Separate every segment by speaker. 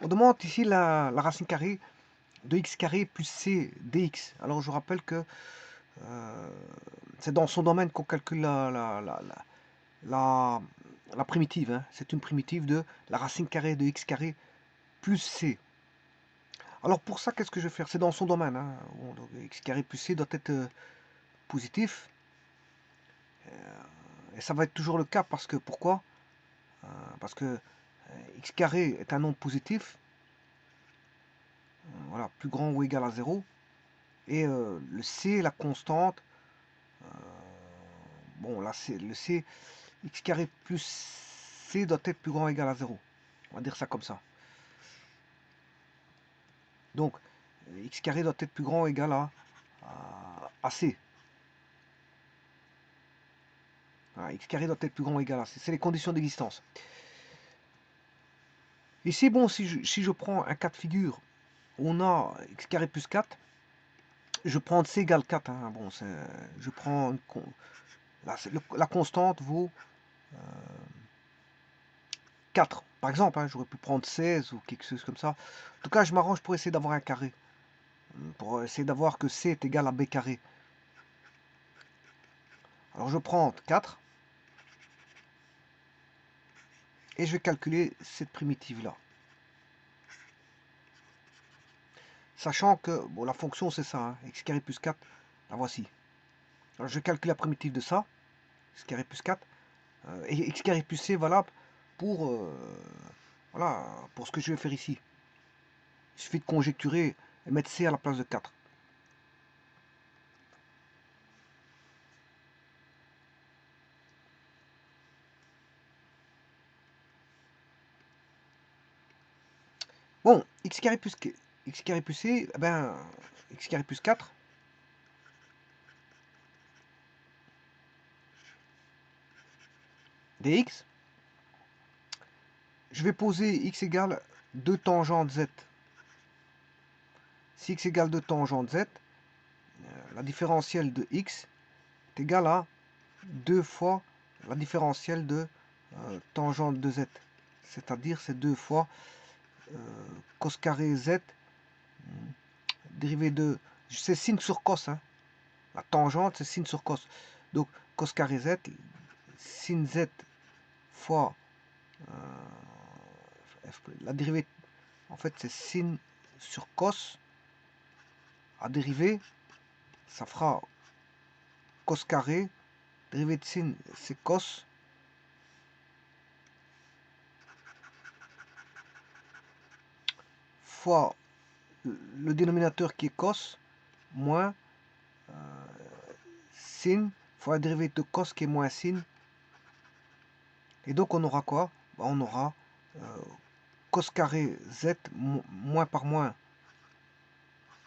Speaker 1: On demande ici la racine carrée de x carré plus c dx. Alors je rappelle que c'est dans son domaine qu'on calcule la primitive. Hein. C'est une primitive de la racine carrée de x carré plus c. Alors pour ça, qu'est-ce que je vais faire? C'est dans son domaine. Hein. Bon, donc, x carré plus c doit être positif. Et ça va être toujours le cas parce que, pourquoi? Parce que x carré est un nombre positif. Voilà, plus grand ou égal à 0. Et le c, la constante, bon là c'est le c, x carré plus c doit être plus grand ou égal à 0. On va dire ça comme ça. Donc x carré doit être plus grand ou égal à c. Voilà, x carré doit être plus grand ou égal à c. C'est les conditions d'existence. Ici, bon, si je prends un cas de figure où on a x carré plus 4, je prends c égale 4. Hein. Bon, je prends la constante vaut 4. Par exemple, hein, j'aurais pu prendre 16 ou quelque chose comme ça. En tout cas, je m'arrange pour essayer d'avoir un carré. Pour essayer d'avoir que c est égal à b carré. Alors je prends 4. Et je vais calculer cette primitive-là. Sachant que, bon, la fonction c'est ça, hein, x carré plus 4, la voici. Alors je calcule la primitive de ça, x carré plus 4, et x carré plus c valable pour, voilà, pour ce que je vais faire ici. Il suffit de conjecturer et mettre c à la place de 4. Bon, x carré plus c, eh ben, x carré plus 4, dx, je vais poser x égale 2 tangente z. Si x égale 2 tangente z, la différentielle de x est égale à 2 fois la différentielle de tangente de z. C'est-à-dire c'est 2 fois cos carré z dérivé de... C'est sin sur cos. Hein. La tangente, c'est sin sur cos. Donc cos carré z, sin z fois... la dérivée, en fait, c'est sin sur cos. À dériver, ça fera cos carré. Dérivée de sin, c'est cos. Fois le dénominateur qui est cos, moins sin, fois la dérivée de cos qui est moins sin. Et donc on aura quoi? On aura cos carré z moins par moins,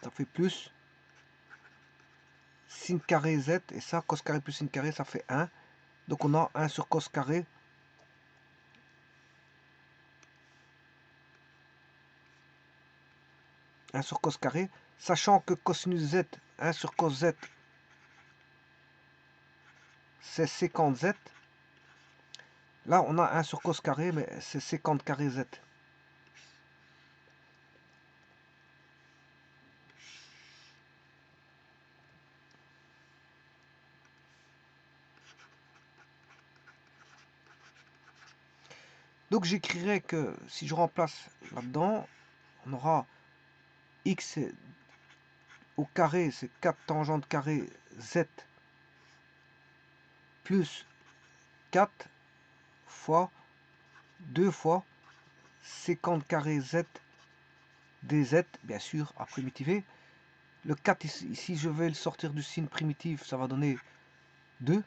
Speaker 1: ça fait plus sin carré z, et ça, cos carré plus sin carré, ça fait 1. Donc on a 1 sur cos carré. Sur cos carré, sachant que cosinus z, 1 sur cos z, c'est sécant z. Là, on a 1 sur cos carré, mais c'est sécant carré z. Donc j'écrirai que si je remplace là-dedans, on aura x au carré, c'est 4 tangente carré z plus 4 fois 2 fois sécant carré z dz, bien sûr, à primitiver. Le 4 ici, je vais le sortir du signe primitif, ça va donner 2.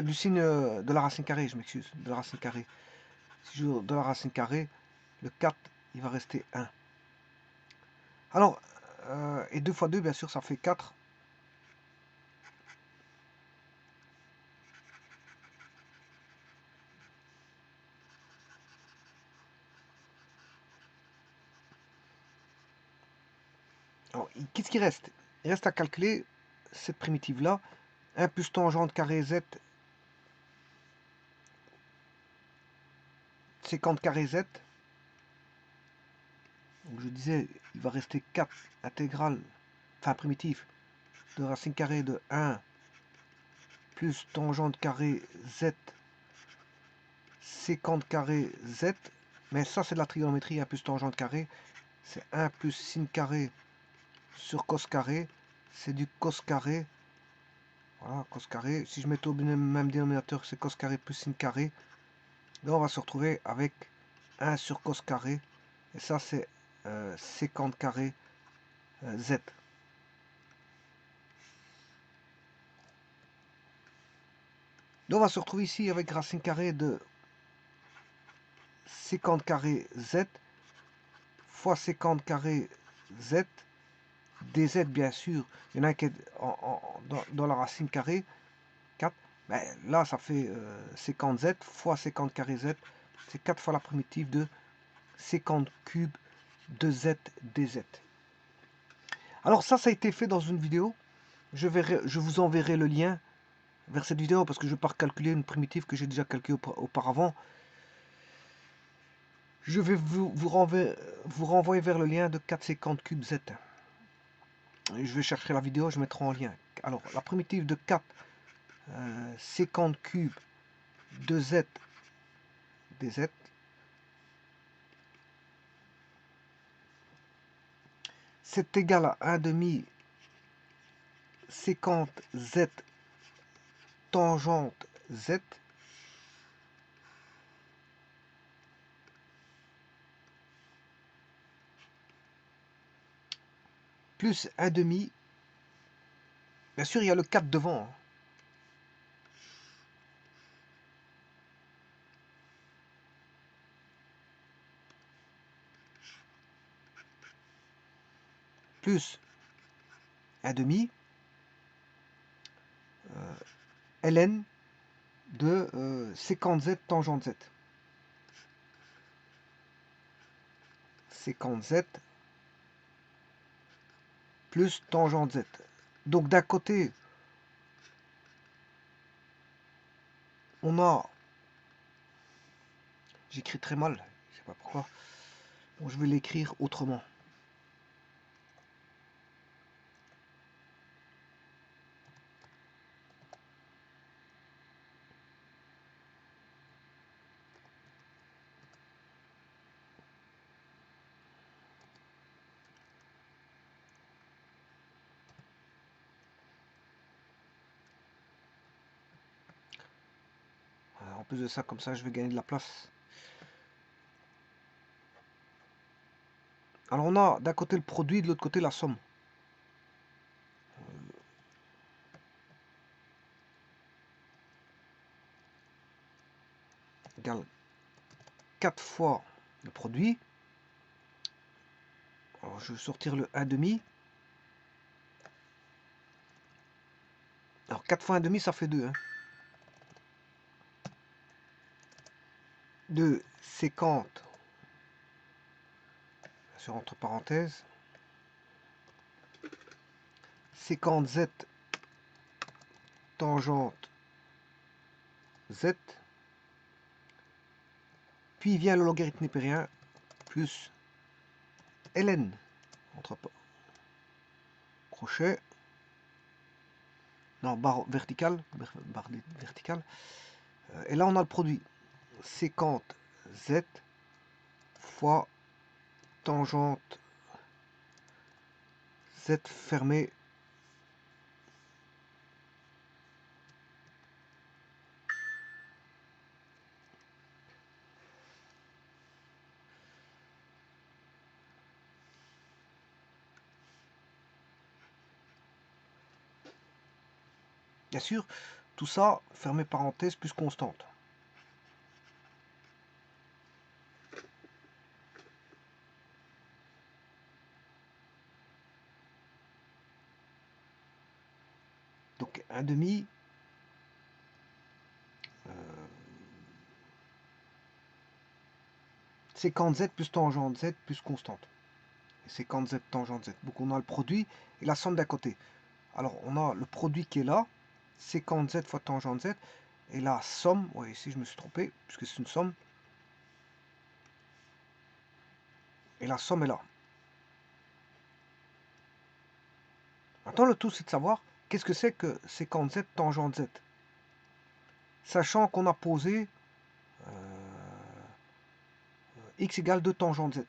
Speaker 1: Du signe de la racine carrée, je m'excuse, de la racine carrée. Si je de la racine carrée, le 4, il va rester 1. Alors, et 2 fois 2, bien sûr, ça fait 4. Alors, qu'est-ce qui reste? Il reste à calculer cette primitive-là. 1 plus tangente carré z, sécante carré z. Donc je disais, il va rester 4 intégrales, enfin primitif, de racine carrée de 1 plus tangente carré z sécante carré z. Mais ça, c'est de la trigonométrie, 1 plus tangente carré. C'est 1 plus sin carré sur cos carré. C'est du cos carré. Voilà, cos carré. Si je mets au même dénominateur, c'est cos carré plus sin carré. Là, on va se retrouver avec 1 sur cos carré. Et ça, c'est sécante carré z. Donc on va se retrouver ici avec racine carrée de sécante carré z fois sécante carré z dz, bien sûr. Il y en a un qui est dans la racine carrée, 4. Ben, là, ça fait sécante z fois sécante carré z. C'est 4 fois la primitive de sécante cube de z dz. Alors ça a été fait dans une vidéo. Je vous enverrai le lien vers cette vidéo parce que je pars calculer une primitive que j'ai déjà calculée auparavant. Je vais vous renvoyer vers le lien de 4 sécante cube z. Je vais chercher la vidéo, je mettrai en lien. Alors, la primitive de 4 sécante cube de z dz, c'est égal à 1 demi sécante z tangente z plus 1 demi. Bien sûr, il y a le 4 devant. Hein. Plus 1 demi ln de sécante z tangente z. Sécante z plus tangente z. Donc d'un côté, on a... J'écris très mal, je sais pas pourquoi. Bon, je vais l'écrire autrement. En plus de ça, comme ça, je vais gagner de la place. Alors on a d'un côté le produit, de l'autre côté la somme. Égale 4 fois le produit. Alors je vais sortir le 1 demi. Alors 4 fois 1 demi, ça fait 2. Hein. 2 sécante, sur entre parenthèses, sécante z tangente z, puis vient le logarithme népérien plus ln, entre crochet, non, barre verticale, et là on a le produit, sécante z fois tangente z fermé bien sûr, tout ça, fermé parenthèse, plus constante. Donc 1 demi, sécante z plus tangente z plus constante. Et sécante z tangente z. Donc on a le produit et la somme d'à côté. Alors on a le produit qui est là, sécante z fois tangente z, et la somme, ouais, ici je me suis trompé, puisque c'est une somme, et la somme est là. Maintenant, le tout, c'est de savoir qu'est-ce que c'est que séquente Z tangente Z. Sachant qu'on a posé x égale 2 tangente Z.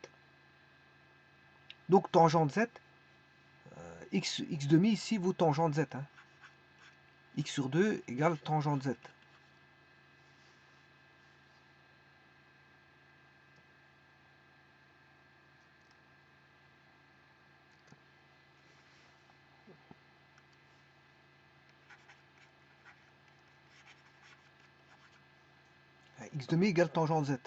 Speaker 1: Donc, tangente Z, x demi ici vaut tangente Z. Hein. X sur 2 égale tangente Z. X demi égale tangente Z.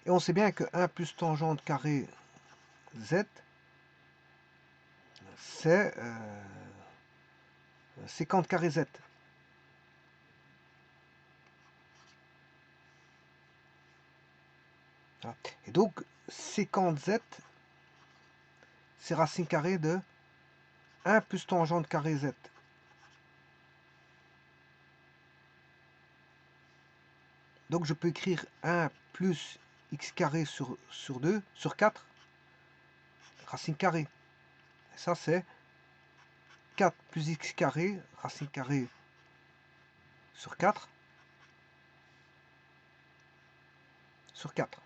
Speaker 1: Et on sait bien que 1 plus tangente carré Z, c'est séquente carré Z. Voilà. Et donc, séquente Z, c'est racine carrée de 1 plus tangente carré Z. Donc, je peux écrire 1 plus x carré sur 2, sur 4, racine carrée. Et ça, c'est 4 plus x carré, racine carrée sur 4, sur 4.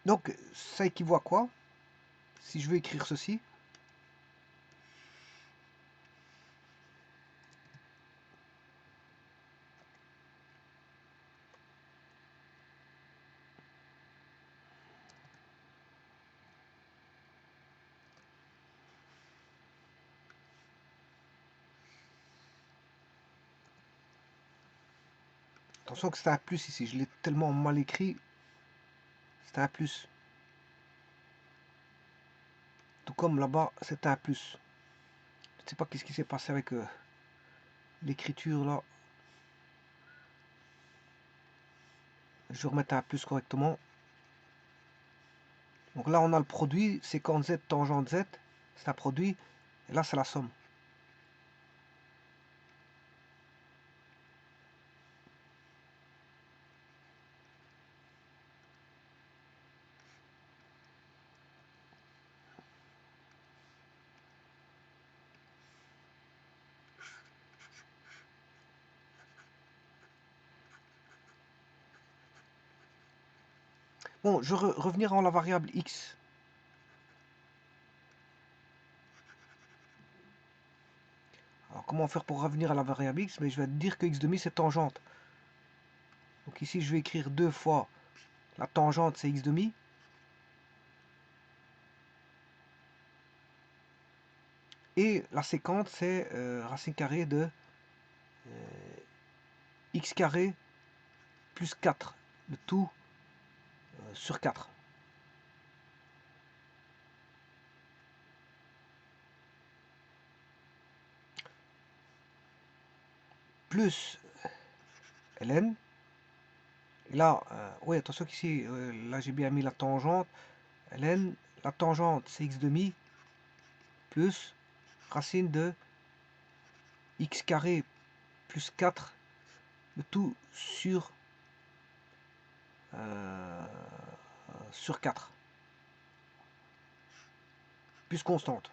Speaker 1: Donc, ça équivaut à quoi? Si je veux écrire ceci, attention que c'est un plus ici, je l'ai tellement mal écrit, c'est un plus. Tout comme là-bas, c'est un plus. Je ne sais pas qu'est-ce qui s'est passé avec l'écriture là. Je vais remettre un plus correctement. Donc là, on a le produit, séquence Z, tangente Z, c'est un produit, et là, c'est la somme. Bon, je vais revenir en la variable x. Alors, comment faire pour revenir à la variable x? Mais je vais dire que x demi, c'est tangente. Donc ici, je vais écrire 2 fois la tangente, c'est x demi. Et la séquente, c'est racine carrée de x carré plus 4. Le tout sur 4. Plus ln. Et là, oui, attention qu'ici, là j'ai bien mis la tangente. ln, la tangente, c'est x demi plus racine de x carré plus 4, le tout sur 4, plus constante.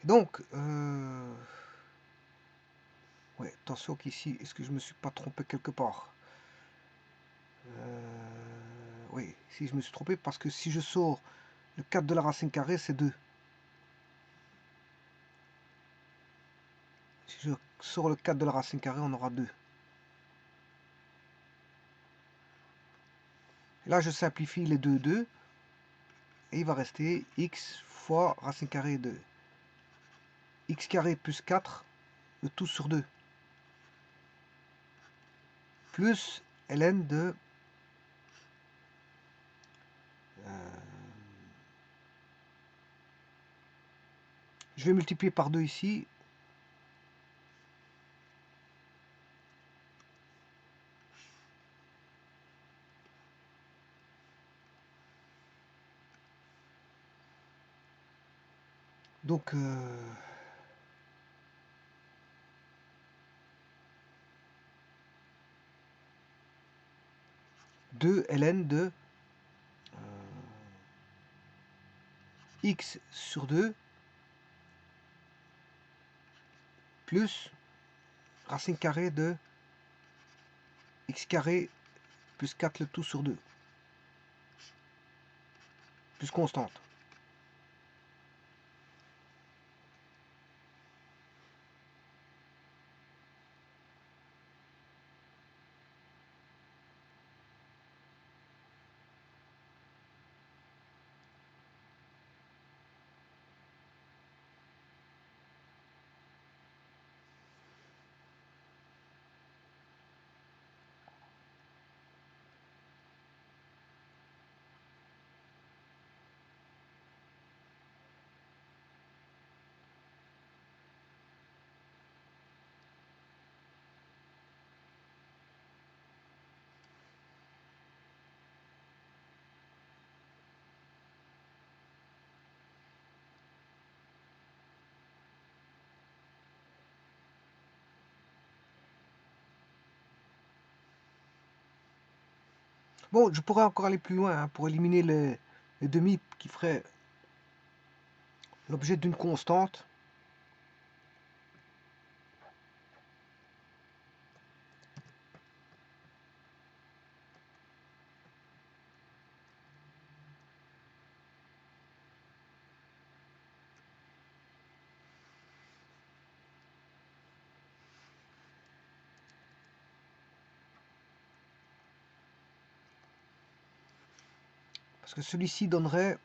Speaker 1: Et donc, ouais, attention qu'ici, est-ce que je me suis pas trompé quelque part? Oui, si je me suis trompé, parce que si je sors le 4 de la racine carrée, c'est 2. Si je sors le 4 de la racine carrée, on aura 2. Et là, je simplifie les 2, et il va rester x fois racine carrée de x carré plus 4, le tout sur 2, plus ln de je vais multiplier par 2 ici, Donc 2 ln de x sur 2 plus racine carrée de x carré plus 4 le tout sur 2 plus constante. Bon, je pourrais encore aller plus loin hein, pour éliminer les demi qui feraient l'objet d'une constante. Parce que celui-ci donnerait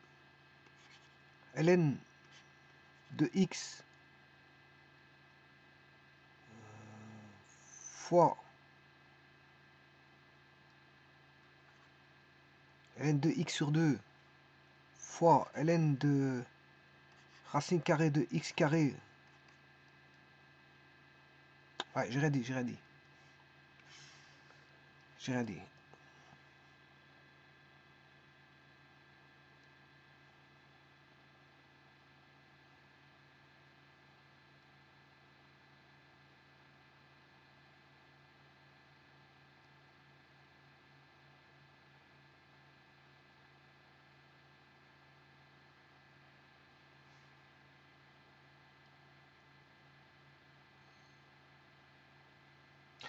Speaker 1: ln de x fois ln de x sur 2 fois ln de racine carrée de x carré. Ouais, j'ai rien dit, j'ai rien dit. J'ai rien dit.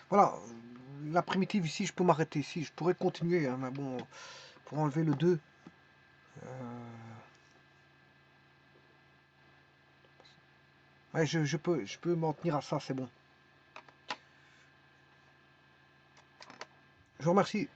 Speaker 1: Voilà, la primitive ici, je peux m'arrêter ici. Je pourrais continuer, hein, mais bon, pour enlever le 2. Ouais, je peux m'en tenir à ça, c'est bon. Je vous remercie.